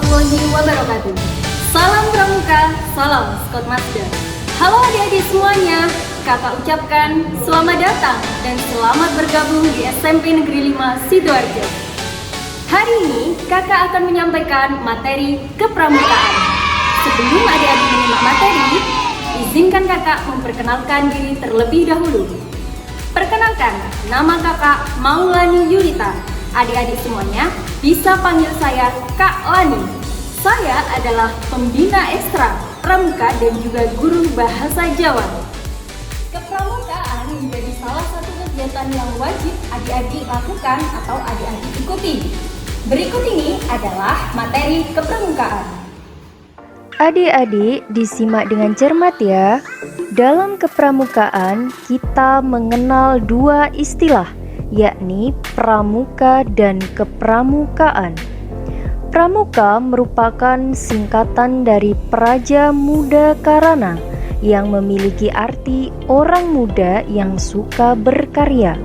warahmatullahi wabarakatuh. Salam Pramuka, salam Scott Mazda. Halo adik-adik semuanya, kakak ucapkan selamat datang dan selamat bergabung di SMP Negeri 5 Sidoarjo. Hari ini kakak akan menyampaikan materi kepramukaan. Sebelum adik-adik menyimak materi, izinkan kakak memperkenalkan diri terlebih dahulu. Perkenalkan, nama kakak Maulani Yulita. Adik-adik semuanya bisa panggil saya Kak Lani. Saya adalah pembina ekstra pramuka dan juga guru bahasa Jawa. Kepramukaan menjadi salah satu kegiatan yang wajib adik-adik lakukan atau adik-adik ikuti. Berikut ini adalah materi kepramukaan. Adik-adik disimak dengan cermat ya. Dalam kepramukaan kita mengenal dua istilah, yakni pramuka dan kepramukaan. Pramuka merupakan singkatan dari Praja Muda Karana yang memiliki arti orang muda yang suka berkarya.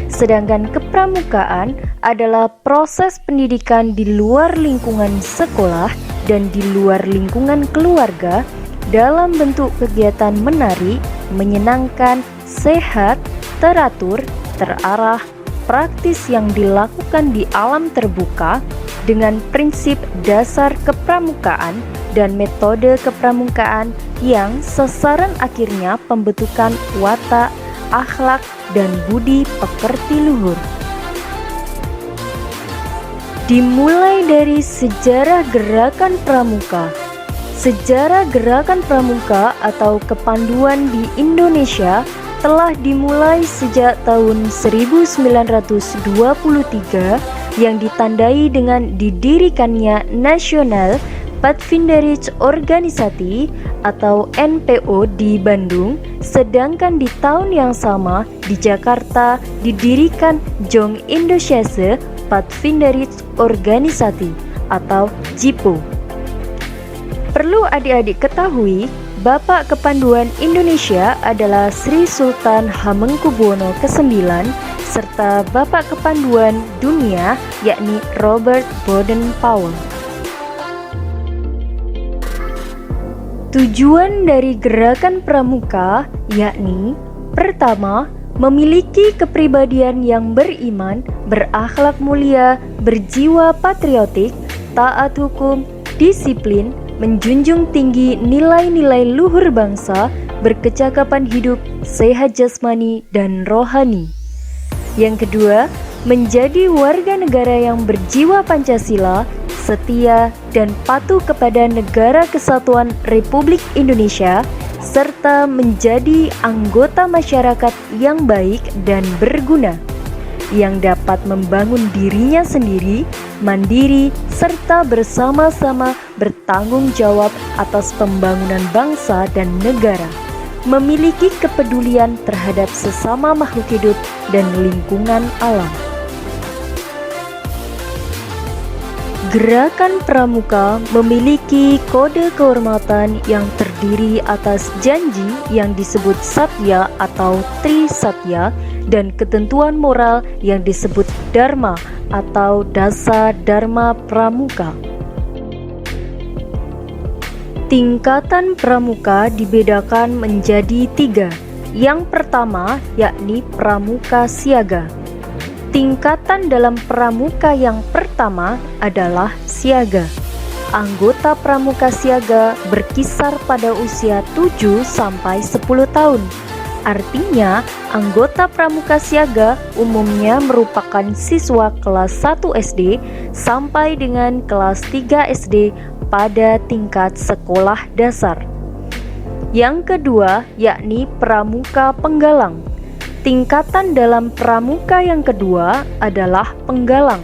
Sedangkan kepramukaan adalah proses pendidikan di luar lingkungan sekolah dan di luar lingkungan keluarga dalam bentuk kegiatan menarik, menyenangkan, sehat, teratur, terarah, praktis yang dilakukan di alam terbuka dengan prinsip dasar kepramukaan dan metode kepramukaan yang sasaran akhirnya pembentukan watak, akhlak, dan budi pekerti luhur. Dimulai dari sejarah gerakan pramuka. Sejarah gerakan pramuka atau kepanduan di Indonesia telah dimulai sejak tahun 1923 yang ditandai dengan didirikannya National Pathfinderij Organisasi atau NPO di Bandung, sedangkan di tahun yang sama di Jakarta didirikan Jong Indonesia Pathfinderij Organisasi atau JIPO. Perlu adik-adik ketahui, Bapak Kepanduan Indonesia adalah Sri Sultan Hamengkubuwono ke-9 serta Bapak Kepanduan Dunia yakni Robert Baden-Powell. Tujuan dari gerakan pramuka yakni pertama, memiliki kepribadian yang beriman, berakhlak mulia, berjiwa patriotik, taat hukum, disiplin, menjunjung tinggi nilai-nilai luhur bangsa, berkecakapan hidup, sehat jasmani dan rohani. Yang kedua, menjadi warga negara yang berjiwa Pancasila, setia dan patuh kepada Negara Kesatuan Republik Indonesia, serta menjadi anggota masyarakat yang baik dan berguna, yang dapat membangun dirinya sendiri, mandiri, serta bersama-sama bertanggung jawab atas pembangunan bangsa dan negara, memiliki kepedulian terhadap sesama makhluk hidup dan lingkungan alam. Gerakan pramuka memiliki kode kehormatan yang terdiri atas janji yang disebut satya atau trisatya dan ketentuan moral yang disebut dharma atau dasa dharma pramuka. Tingkatan pramuka dibedakan menjadi 3. Yang pertama yakni pramuka siaga. Tingkatan dalam pramuka yang pertama adalah siaga. Anggota pramuka siaga berkisar pada usia 7 sampai 10 tahun. Artinya, anggota pramuka siaga umumnya merupakan siswa kelas 1 SD sampai dengan kelas 3 SD pada tingkat sekolah dasar. Yang kedua yakni pramuka penggalang. Tingkatan dalam pramuka yang kedua adalah penggalang.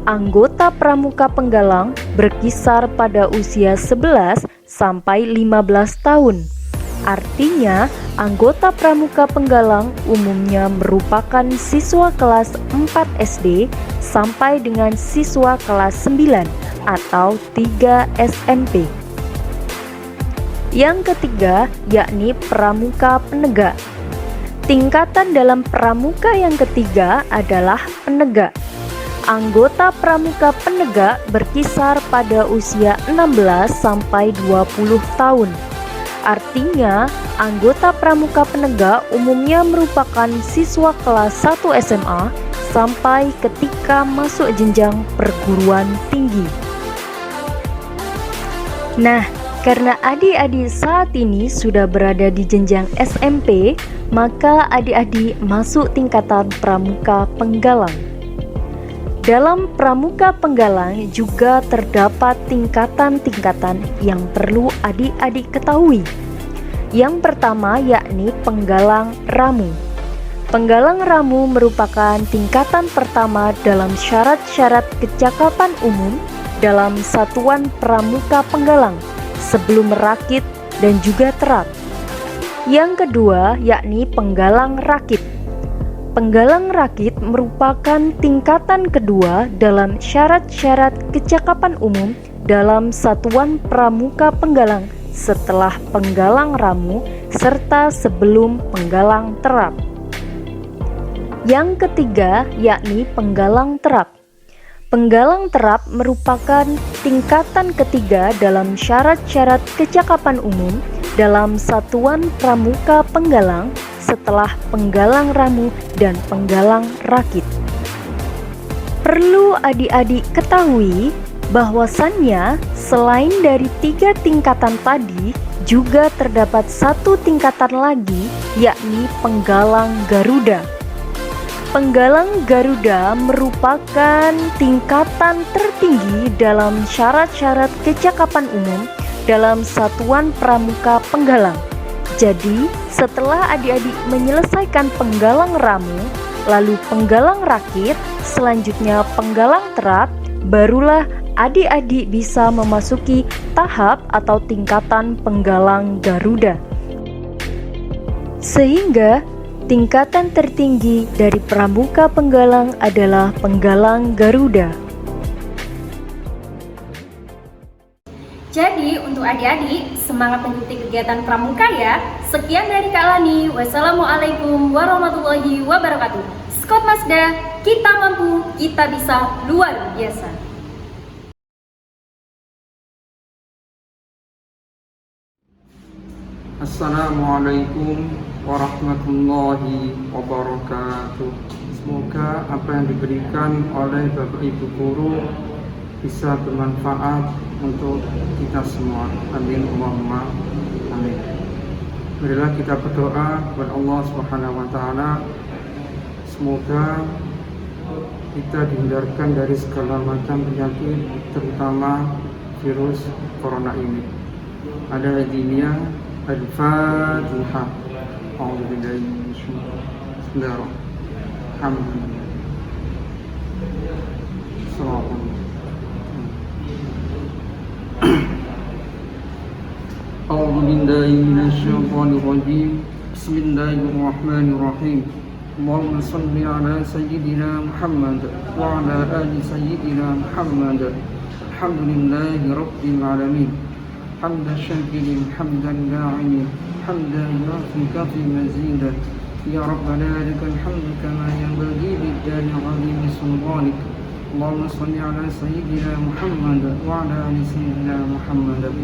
Anggota pramuka penggalang berkisar pada usia 11 sampai 15 tahun. Artinya, anggota pramuka penggalang umumnya merupakan siswa kelas 4 SD sampai dengan siswa kelas 9 atau 3 SMP. Yang ketiga yakni pramuka penegak. Tingkatan dalam pramuka yang ketiga adalah penegak. anggota pramuka penegak berkisar pada usia 16 sampai 20 tahun. Artinya, anggota pramuka penegak umumnya merupakan siswa kelas 1 SMA sampai ketika masuk jenjang perguruan tinggi. Nah, karena adik-adik saat ini sudah berada di jenjang SMP, maka adik-adik masuk tingkatan pramuka penggalang. Dalam pramuka penggalang juga terdapat tingkatan-tingkatan yang perlu adik-adik ketahui. Yang pertama yakni penggalang ramu. Penggalang ramu merupakan tingkatan pertama dalam syarat-syarat kecakapan umum dalam satuan pramuka penggalang sebelum merakit dan juga terap. Yang kedua yakni penggalang rakit. Penggalang rakit merupakan tingkatan kedua dalam syarat-syarat kecakapan umum dalam satuan pramuka penggalang setelah penggalang ramu serta sebelum penggalang terap. Yang ketiga yakni penggalang terap. Penggalang terap merupakan tingkatan ketiga dalam syarat-syarat kecakapan umum dalam satuan pramuka penggalang setelah penggalang ramu dan penggalang rakit. Perlu adik-adik ketahui bahwasannya selain dari 3 tingkatan tadi juga terdapat satu tingkatan lagi yakni penggalang Garuda. Penggalang Garuda merupakan tingkatan tertinggi dalam syarat-syarat kecakapan umum dalam satuan pramuka penggalang. Jadi, setelah adik-adik menyelesaikan penggalang ramu, lalu penggalang rakit, selanjutnya penggalang terap, barulah adik-adik bisa memasuki tahap atau tingkatan penggalang Garuda. Sehingga tingkatan tertinggi dari pramuka penggalang adalah penggalang Garuda. Jadi untuk adik-adik, semangat mengikuti kegiatan pramuka ya. Sekian dari Kak Lani. Wassalamualaikum warahmatullahi wabarakatuh. Skot Mazda, kita mampu, kita bisa, luar biasa. Assalamualaikum warahmatullahi wabarakatuh. Semoga apa yang diberikan oleh Bapak Ibu Guru bisa bermanfaat untuk kita semua. Amin Allahumma amin. Marilah kita berdoa kepada Allah Subhanahu wa taala, semoga kita dihindarkan dari segala macam penyakit, terutama virus corona ini. Ada hadiniah Al-Fatihah. A'udzubillahi minasyaitonir rajim. Bismillahirrahmanirrahim. أعوذ بالله من الشيطان الرجيم بسم الله الرحمن الرحيم اللهم صل على سيدنا محمد وعلى آل سيدنا محمد الحمد لله رب العالمين حمد الشاكر حمدا داعيا حمدا يوافي كافي مزيدا يا ربنا لك الحمد كما ينبغي للجلال عظيم سلطانك اللهم صل على سيدنا محمد وعلى آل سيدنا محمد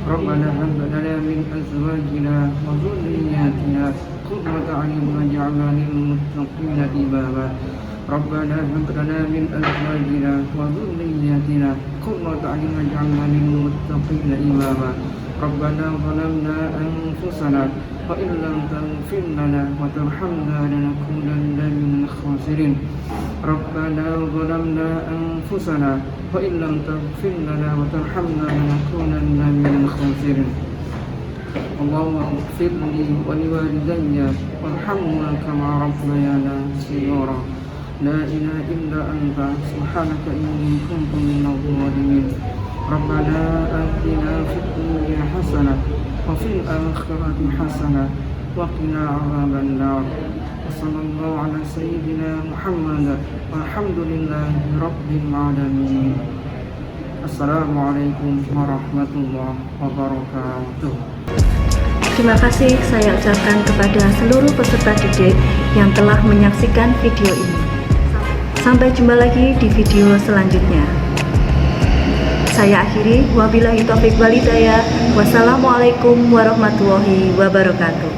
ربنا هب لنا من أزواجنا وذرياتنا قرة أعين واجعلنا للمتقين إماما ربنا هب لنا من أزواجنا وذرياتنا قرة أعين واجعلنا للمتقين إماما ربنا ظلمنا أنفسنا وإن لم تغفر لنا وترحمنا لنكونن من الخاسرين ربنا ظلمنا أنفسنا وإن لم تغفر لنا وترحمنا لنكونن من الخاسرين اللهم اغفر لي ولوالدي وارحمهما كما ربيانا صغارا لا إله إلا أنت سبحانك إني كنت من الظالمين ربنا آتنا في الدنيا حسنة وفي الآخرة حسنة وقنا عذاب النار وصلى الله على سيدنا محمد والحمد لله رب العالمين. Assalamualaikum warahmatullahi wabarakatuh. Terima kasih saya ucapkan kepada seluruh peserta didik yang telah menyaksikan video ini. Sampai jumpa lagi di video selanjutnya. Saya akhiri, wabillahi taufiq wal hidayah. Wassalamualaikum warahmatullahi wabarakatuh.